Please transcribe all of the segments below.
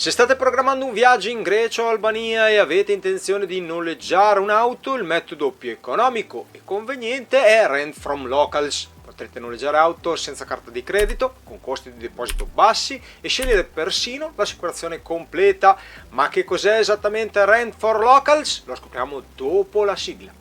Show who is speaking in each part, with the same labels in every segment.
Speaker 1: Se state programmando un viaggio in Grecia o Albania e avete intenzione di noleggiare un'auto, il metodo più economico e conveniente è Rent from Locals. Potrete noleggiare auto senza carta di credito, con costi di deposito bassi e scegliere persino l'assicurazione completa. Ma che cos'è esattamente Rent for Locals? Lo scopriamo dopo la sigla.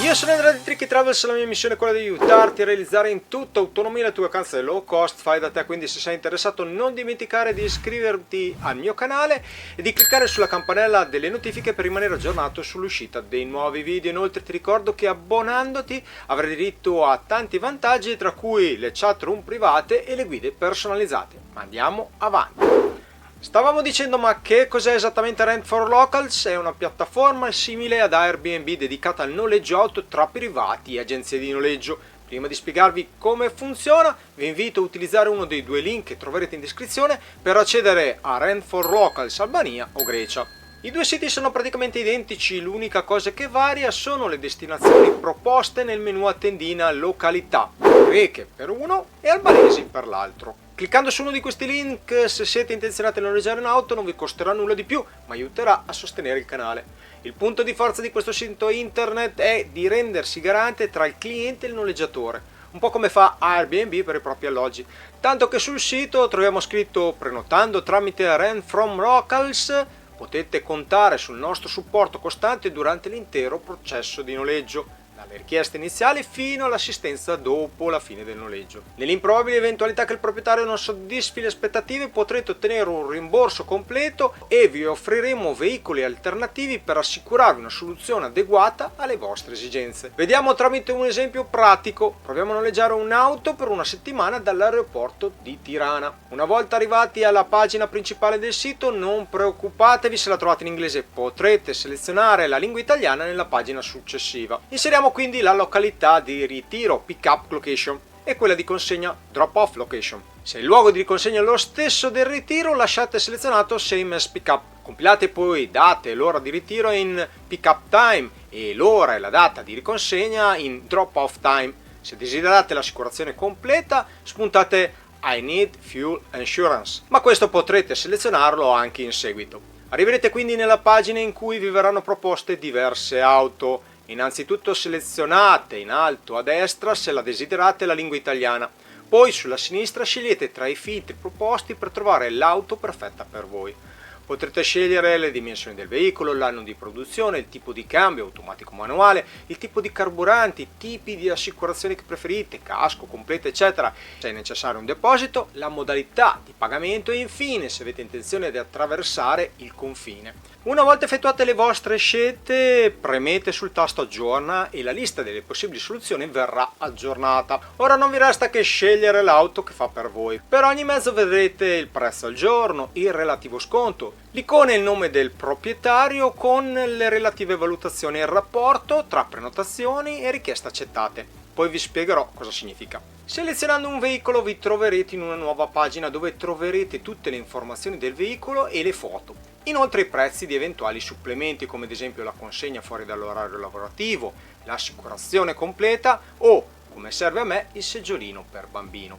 Speaker 1: Io sono Andrea di Tricky Travels e la mia missione è quella di aiutarti a realizzare in tutta autonomia le tue vacanze low cost, fai da te, quindi se sei interessato non dimenticare di iscriverti al mio canale e di cliccare sulla campanella delle notifiche per rimanere aggiornato sull'uscita dei nuovi video. Inoltre ti ricordo che abbonandoti avrai diritto a tanti vantaggi, tra cui le chat room private e le guide personalizzate. Ma andiamo avanti. Stavamo dicendo, ma che cos'è esattamente Rent for Locals? È una piattaforma simile ad Airbnb dedicata al noleggio auto tra privati e agenzie di noleggio. Prima di spiegarvi come funziona, vi invito a utilizzare uno dei due link che troverete in descrizione per accedere a Rent for Locals Albania o Grecia. I due siti sono praticamente identici, l'unica cosa che varia sono le destinazioni proposte nel menu a tendina località, greche per uno e albanesi per l'altro. Cliccando su uno di questi link, se siete intenzionati a noleggiare un'auto, non vi costerà nulla di più, ma aiuterà a sostenere il canale. Il punto di forza di questo sito internet è di rendersi garante tra il cliente e il noleggiatore, un po' come fa Airbnb per i propri alloggi. Tanto che sul sito troviamo scritto: prenotando tramite Rent from Locals potete contare sul nostro supporto costante durante l'intero processo di noleggio, dalle richieste iniziali fino all'assistenza dopo la fine del noleggio. Nell'improbabile eventualità che il proprietario non soddisfi le aspettative, potrete ottenere un rimborso completo e vi offriremo veicoli alternativi per assicurarvi una soluzione adeguata alle vostre esigenze. Vediamo tramite un esempio pratico. Proviamo a noleggiare un'auto per una settimana dall'aeroporto di Tirana. Una volta arrivati alla pagina principale del sito, non preoccupatevi se la trovate in inglese, potrete selezionare la lingua italiana nella pagina successiva. Inseriamo quindi la località di ritiro, pick up location, e quella di consegna, drop off location. Se il luogo di riconsegna è lo stesso del ritiro, lasciate selezionato same as pick up. Compilate poi date e l'ora di ritiro in pick up time e l'ora e la data di riconsegna in drop off time. Se desiderate l'assicurazione completa, spuntate I need fuel insurance, ma questo potrete selezionarlo anche in seguito. Arriverete quindi nella pagina in cui vi verranno proposte diverse auto. Innanzitutto selezionate in alto a destra, se la desiderate, la lingua italiana. Poi sulla sinistra scegliete tra i filtri proposti per trovare l'auto perfetta per voi. Potrete scegliere le dimensioni del veicolo, l'anno di produzione, il tipo di cambio, automatico o manuale, il tipo di carburanti, i tipi di assicurazioni che preferite, casco, completo, eccetera. Se è necessario un deposito, la modalità di pagamento e infine se avete intenzione di attraversare il confine. Una volta effettuate le vostre scelte, premete sul tasto aggiorna e la lista delle possibili soluzioni verrà aggiornata. Ora non vi resta che scegliere l'auto che fa per voi. Per ogni mezzo vedrete il prezzo al giorno, il relativo sconto, l'icona e il nome del proprietario con le relative valutazioni e il rapporto tra prenotazioni e richieste accettate. Poi vi spiegherò cosa significa. Selezionando un veicolo vi troverete in una nuova pagina dove troverete tutte le informazioni del veicolo e le foto. Inoltre i prezzi di eventuali supplementi, come ad esempio la consegna fuori dall'orario lavorativo, l'assicurazione completa o, come serve a me, il seggiolino per bambino.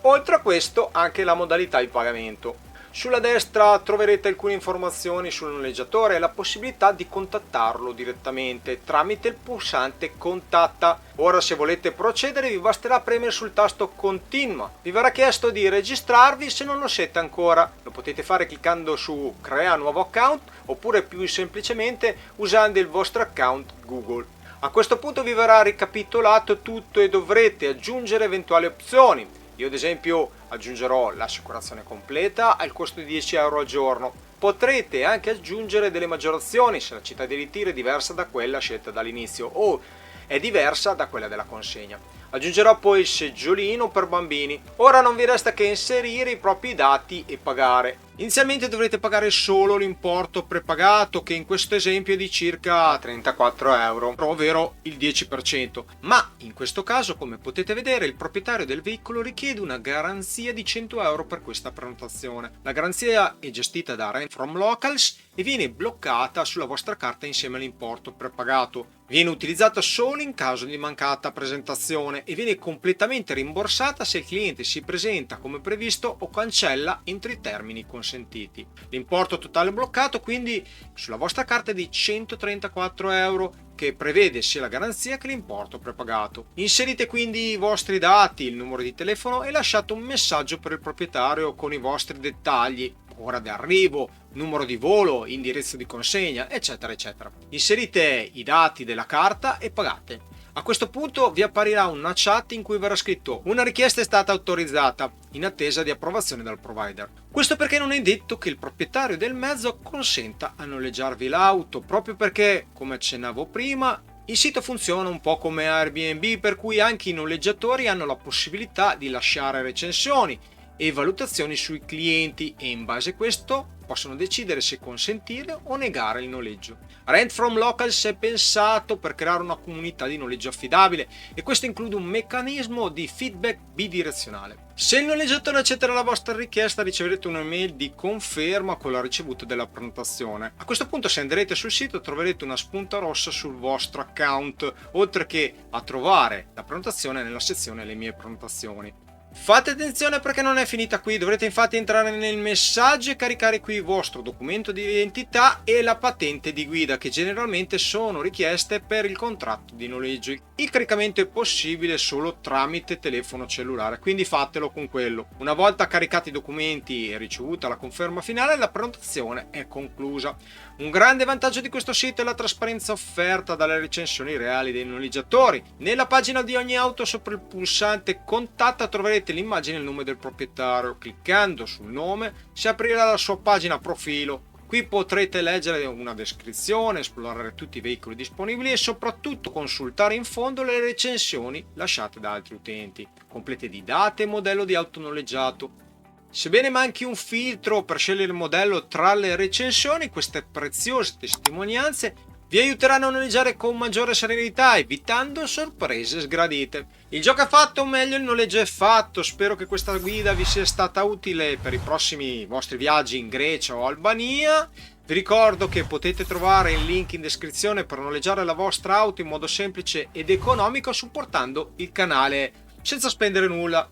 Speaker 1: Oltre a questo anche la modalità di pagamento. Sulla destra troverete alcune informazioni sul noleggiatore e la possibilità di contattarlo direttamente tramite il pulsante Contatta. Ora se volete procedere vi basterà premere sul tasto Continua. Vi verrà chiesto di registrarvi se non lo siete ancora. Lo potete fare cliccando su Crea nuovo account oppure più semplicemente usando il vostro account Google. A questo punto vi verrà ricapitolato tutto e dovrete aggiungere eventuali opzioni. Io ad esempio aggiungerò l'assicurazione completa al costo di 10 euro al giorno. Potrete anche aggiungere delle maggiorazioni se la città di ritiro è diversa da quella scelta dall'inizio o è diversa da quella della consegna. Aggiungerò poi il seggiolino per bambini. Ora non vi resta che inserire i propri dati e pagare. Inizialmente dovrete pagare solo l'importo prepagato, che in questo esempio è di circa 34 euro, ovvero il 10%. Ma in questo caso, come potete vedere, il proprietario del veicolo richiede una garanzia di 100 euro per questa prenotazione. La garanzia è gestita da Rent from Locals e viene bloccata sulla vostra carta insieme all'importo prepagato. Viene utilizzata solo in caso di mancata presentazione. prenotazione e viene completamente rimborsata se il cliente si presenta come previsto o cancella entro i termini consentiti. L'importo totale bloccato quindi sulla vostra carta è di 134 euro, che prevede sia la garanzia che l'importo prepagato. Inserite quindi i vostri dati, il numero di telefono e lasciate un messaggio per il proprietario con i vostri dettagli, ora di arrivo, numero di volo, indirizzo di consegna, eccetera eccetera. Inserite i dati della carta e pagate. A questo punto vi apparirà una chat in cui verrà scritto: una richiesta è stata autorizzata, in attesa di approvazione dal provider. Questo perché non è detto che il proprietario del mezzo consenta a noleggiarvi l'auto, proprio perché, come accennavo prima, il sito funziona un po' come Airbnb, per cui anche i noleggiatori hanno la possibilità di lasciare recensioni e valutazioni sui clienti e in base a questo possono decidere se consentire o negare il noleggio. Rent from Locals è pensato per creare una comunità di noleggio affidabile e questo include un meccanismo di feedback bidirezionale. Se il noleggiatore accetterà la vostra richiesta riceverete un'email di conferma con la ricevuta della prenotazione. A questo punto se andrete sul sito troverete una spunta rossa sul vostro account, oltre che a trovare la prenotazione nella sezione Le mie prenotazioni. Fate attenzione perché non è finita qui, dovrete infatti entrare nel messaggio e caricare qui il vostro documento di identità e la patente di guida, che generalmente sono richieste per il contratto di noleggio. Il caricamento è possibile solo tramite telefono cellulare, quindi fatelo con quello. Una volta caricati i documenti e ricevuta la conferma finale, la prenotazione è conclusa. Un grande vantaggio di questo sito è la trasparenza offerta dalle recensioni reali dei noleggiatori. Nella pagina di ogni auto sopra il pulsante contatta troverete l'immagine e il nome del proprietario. Cliccando sul nome si aprirà la sua pagina profilo. Qui potrete leggere una descrizione, esplorare tutti i veicoli disponibili e soprattutto consultare in fondo le recensioni lasciate da altri utenti, complete di date e modello di auto noleggiato. Sebbene manchi un filtro per scegliere il modello tra le recensioni, queste preziose testimonianze vi aiuteranno a noleggiare con maggiore serenità, evitando sorprese sgradite. Il gioco è fatto, o meglio il noleggio è fatto. Spero che questa guida vi sia stata utile per i prossimi vostri viaggi in Grecia o Albania. Vi ricordo che potete trovare il link in descrizione per noleggiare la vostra auto in modo semplice ed economico supportando il canale senza spendere nulla.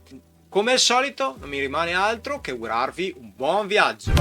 Speaker 1: Come al solito non mi rimane altro che augurarvi un buon viaggio.